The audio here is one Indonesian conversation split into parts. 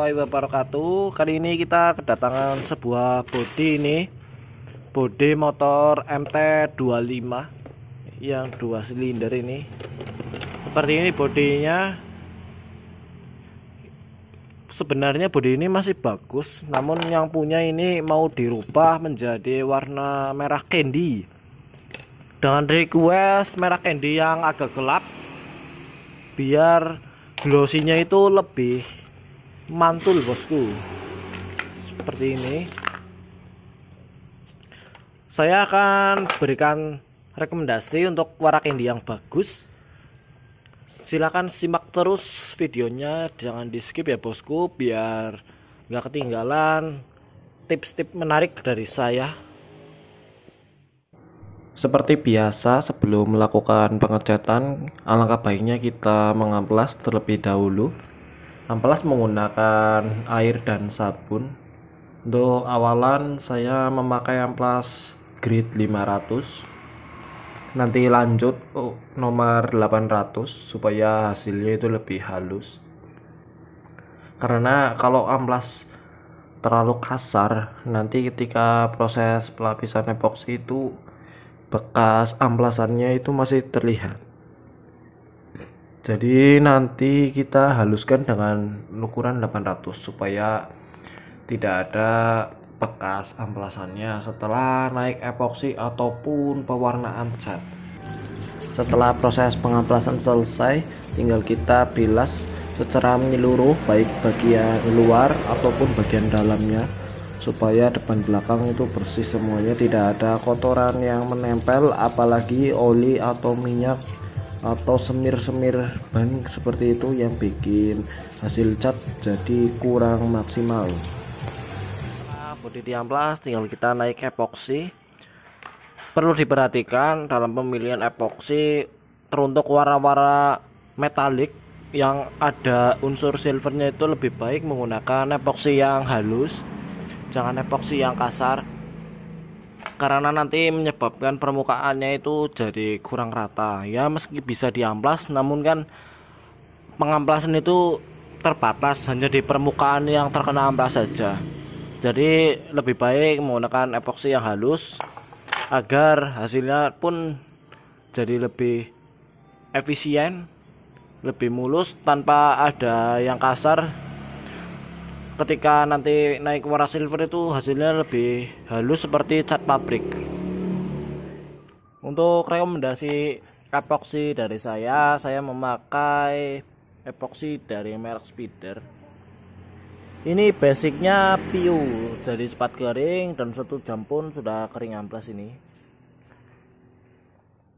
warahmatullahi wabarakatuh. Kali ini kita kedatangan sebuah bodi ini, bodi motor MT25 yang 2 silinder ini. Seperti ini bodinya. Sebenarnya bodi ini masih bagus, namun yang punya ini mau dirubah menjadi warna merah candy dengan request merah candy yang agak gelap biar glossinya itu lebih mantul bosku. Seperti ini. Saya akan berikan rekomendasi untuk warna candy yang bagus. Silahkan simak terus videonya, jangan di skip ya bosku, biar nggak ketinggalan tips-tips menarik dari saya. Seperti biasa, sebelum melakukan pengecatan, alangkah baiknya kita mengamplas terlebih dahulu. Amplas menggunakan air dan sabun. Untuk awalan saya memakai amplas grade 500. Nanti lanjut nomor 800 supaya hasilnya itu lebih halus. Karena kalau amplas terlalu kasar, nanti ketika proses pelapisan epoksi itu bekas amplasannya itu masih terlihat. Jadi nanti kita haluskan dengan ukuran 800 supaya tidak ada bekas amplasannya setelah naik epoksi ataupun pewarnaan cat. Setelah proses pengamplasan selesai, tinggal kita bilas secara menyeluruh baik bagian luar ataupun bagian dalamnya, supaya depan belakang itu bersih semuanya, tidak ada kotoran yang menempel, apalagi oli atau minyak atau semir-semir ban seperti itu yang bikin hasil cat jadi kurang maksimal. Bodi diamplas, tinggal kita naik epoksi. Perlu diperhatikan dalam pemilihan epoksi, teruntuk warna-warna metalik yang ada unsur silvernya itu lebih baik menggunakan epoksi yang halus, jangan epoksi yang kasar, karena nanti menyebabkan permukaannya itu jadi kurang rata. Ya meski bisa diamplas, namun kan pengamplasan itu terbatas hanya di permukaan yang terkena amplas saja. Jadi lebih baik menggunakan epoksi yang halus agar hasilnya pun jadi lebih efisien, lebih mulus tanpa ada yang kasar. Ketika nanti naik warna silver itu hasilnya lebih halus seperti cat pabrik. Untuk rekomendasi epoksi dari saya memakai epoksi dari merek Spider. Ini basicnya piu, jadi cepat kering dan 1 jam pun sudah kering amplas ini.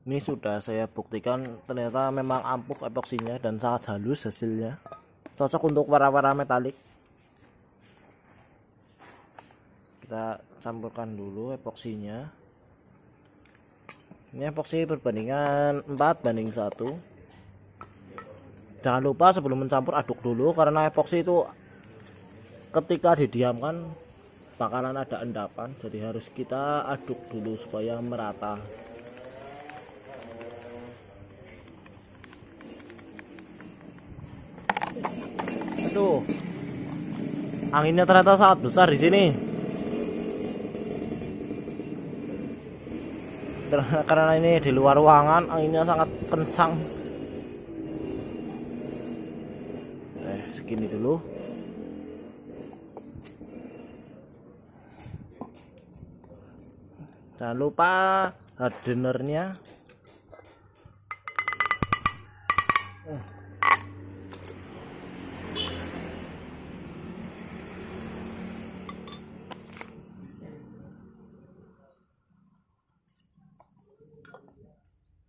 Ini sudah saya buktikan, ternyata memang ampuh epoksinya dan sangat halus hasilnya. Cocok untuk warna-warna metalik. Kita campurkan dulu epoksinya. Ini epoksi perbandingan 4:1. Jangan lupa sebelum mencampur aduk dulu, karena epoksi itu ketika didiamkan bakalan ada endapan, jadi harus kita aduk dulu supaya merata. Aduh, anginnya ternyata sangat besar di sini. Karena ini di luar ruangan, anginnya sangat kencang. Segini dulu. Jangan lupa hardenernya.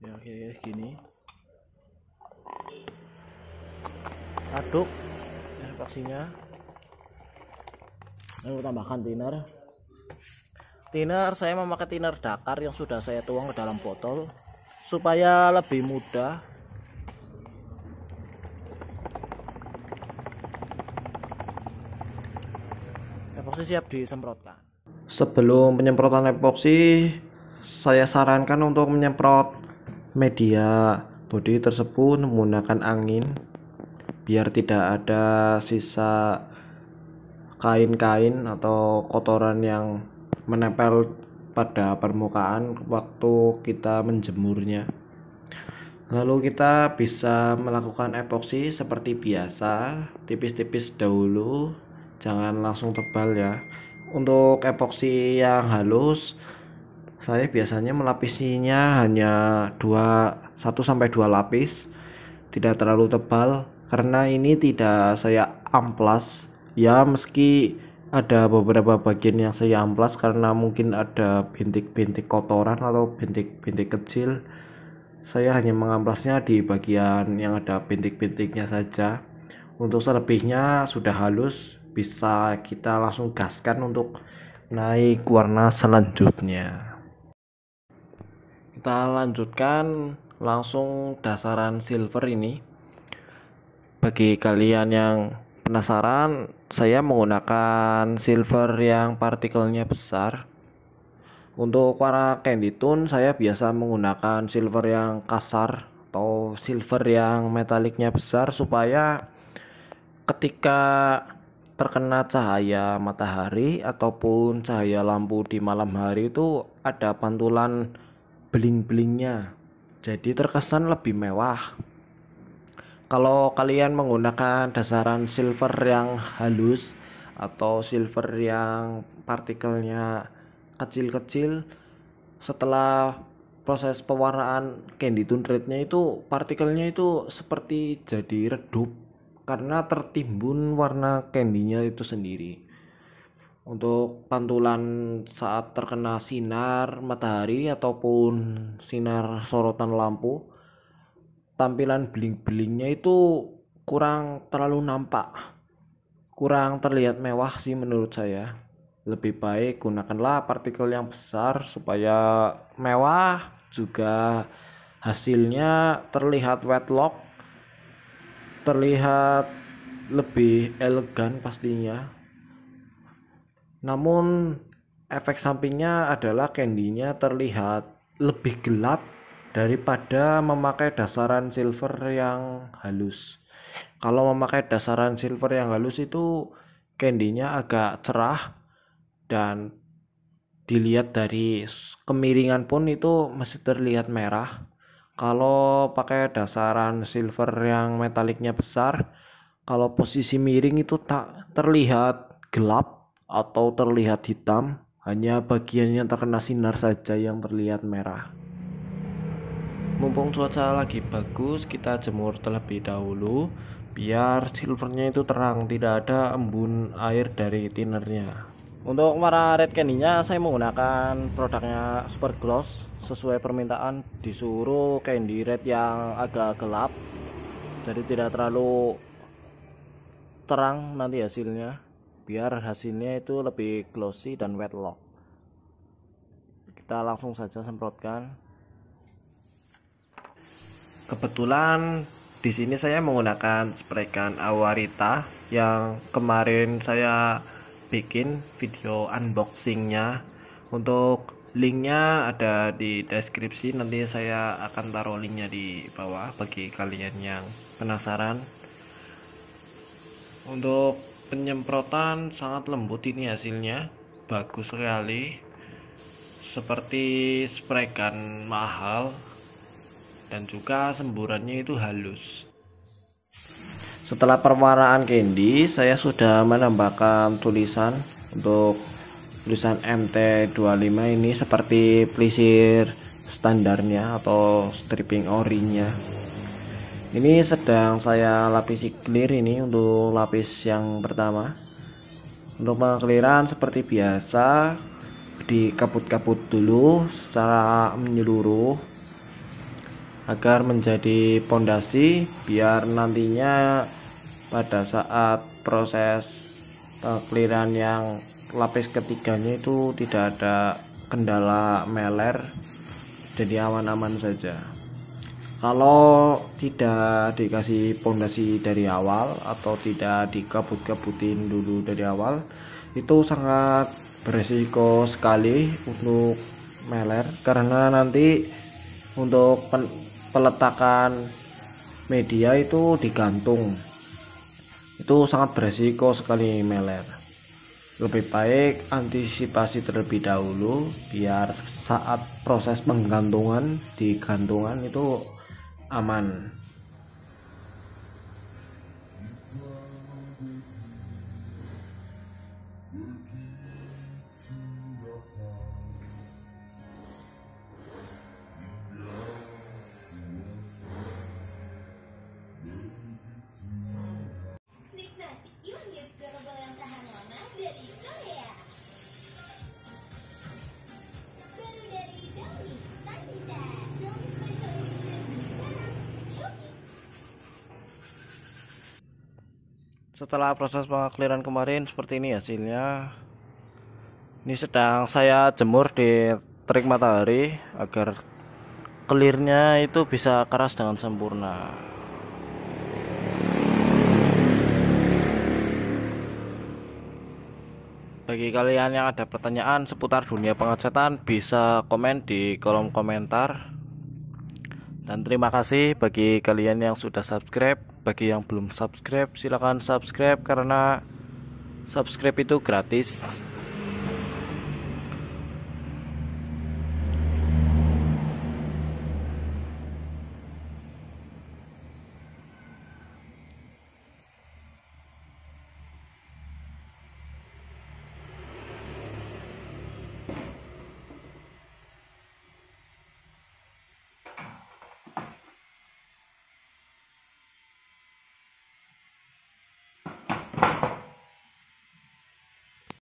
Ya kayak gini. Aduk epoksinya. Lalu tambahkan thinner. Thinner saya memakai thinner Dakar yang sudah saya tuang ke dalam botol supaya lebih mudah. Epoksi siap disemprotkan. Sebelum penyemprotan epoksi, saya sarankan untuk menyemprot media bodi tersebut menggunakan angin biar tidak ada sisa kain-kain atau kotoran yang menempel pada permukaan waktu kita menjemurnya. Lalu kita bisa melakukan epoksi seperti biasa, tipis-tipis dahulu, jangan langsung tebal ya. Untuk epoksi yang halus, saya biasanya melapisinya hanya 1 sampai 2 lapis, tidak terlalu tebal karena ini tidak saya amplas ya, meski ada beberapa bagian yang saya amplas karena mungkin ada bintik-bintik kotoran atau bintik-bintik kecil. Saya hanya mengamplasnya di bagian yang ada bintik-bintiknya saja. Untuk selebihnya sudah halus, bisa kita langsung gaskan untuk naik warna selanjutnya. Kita lanjutkan langsung dasaran silver ini. Bagi kalian yang penasaran, saya menggunakan silver yang partikelnya besar. Untuk warna candy tone saya biasa menggunakan silver yang kasar atau silver yang metaliknya besar, supaya ketika terkena cahaya matahari ataupun cahaya lampu di malam hari itu ada pantulan bling-blingnya, jadi terkesan lebih mewah. Kalau kalian menggunakan dasaran silver yang halus atau silver yang partikelnya kecil-kecil, setelah proses pewarnaan candy tone red-nya itu partikelnya itu seperti jadi redup karena tertimbun warna candy-nya itu sendiri. Untuk pantulan saat terkena sinar matahari ataupun sinar sorotan lampu, tampilan bling-blingnya itu kurang terlalu nampak, kurang terlihat mewah sih menurut saya. Lebih baik gunakanlah partikel yang besar supaya mewah, juga hasilnya terlihat wet look, terlihat lebih elegan pastinya. Namun efek sampingnya adalah candy-nya terlihat lebih gelap daripada memakai dasaran silver yang halus. Kalau memakai dasaran silver yang halus itu candy-nya agak cerah, dan dilihat dari kemiringan pun itu masih terlihat merah. Kalau pakai dasaran silver yang metaliknya besar, kalau posisi miring itu tak terlihat gelap atau terlihat hitam, hanya bagian yang terkena sinar saja yang terlihat merah. Mumpung cuaca lagi bagus, kita jemur terlebih dahulu biar silvernya itu terang, tidak ada embun air dari tinernya. Untuk warna red candy-nya saya menggunakan produknya Super Gloss. Sesuai permintaan disuruh candy red yang agak gelap, jadi tidak terlalu terang nanti hasilnya, biar hasilnya itu lebih glossy dan wet look. Kita langsung saja semprotkan. Kebetulan di sini saya menggunakan spray gun Awarita yang kemarin saya bikin video unboxingnya. Untuk linknya ada di deskripsi, nanti saya akan taruh linknya di bawah bagi kalian yang penasaran. Untuk penyemprotan sangat lembut ini hasilnya, bagus sekali, seperti spray gun mahal, dan juga semburannya itu halus. Setelah pewarnaan candy, saya sudah menambahkan tulisan. Untuk tulisan MT25 ini seperti pelisir standarnya atau stripping orinya. Ini sedang saya lapisi clear ini untuk lapis yang pertama. Untuk pengclearan seperti biasa, dikaput-kaput dulu secara menyeluruh agar menjadi pondasi, biar nantinya pada saat proses pengclearan yang lapis ketiganya itu tidak ada kendala meler, jadi aman-aman saja. Kalau tidak dikasih pondasi dari awal atau tidak dikabut-kabutin dulu dari awal, itu sangat beresiko sekali untuk meler, karena nanti untuk peletakan media itu digantung, itu sangat beresiko sekali meler. Lebih baik antisipasi terlebih dahulu biar saat proses penggantungan di gantungan itu aman. Nikmati unit gerobak yang tahan lama dari Korea. Baru dari Downy, Sanita, Downy Special Edition sekarang. Shopee. Setelah proses pengakliran kemarin seperti ini hasilnya. Ini sedang saya jemur di terik matahari agar clearnya itu bisa keras dengan sempurna. Bagi kalian yang ada pertanyaan seputar dunia pengecatan bisa komen di kolom komentar. Dan terima kasih bagi kalian yang sudah subscribe. Bagi yang belum subscribe silahkan subscribe karena subscribe itu gratis.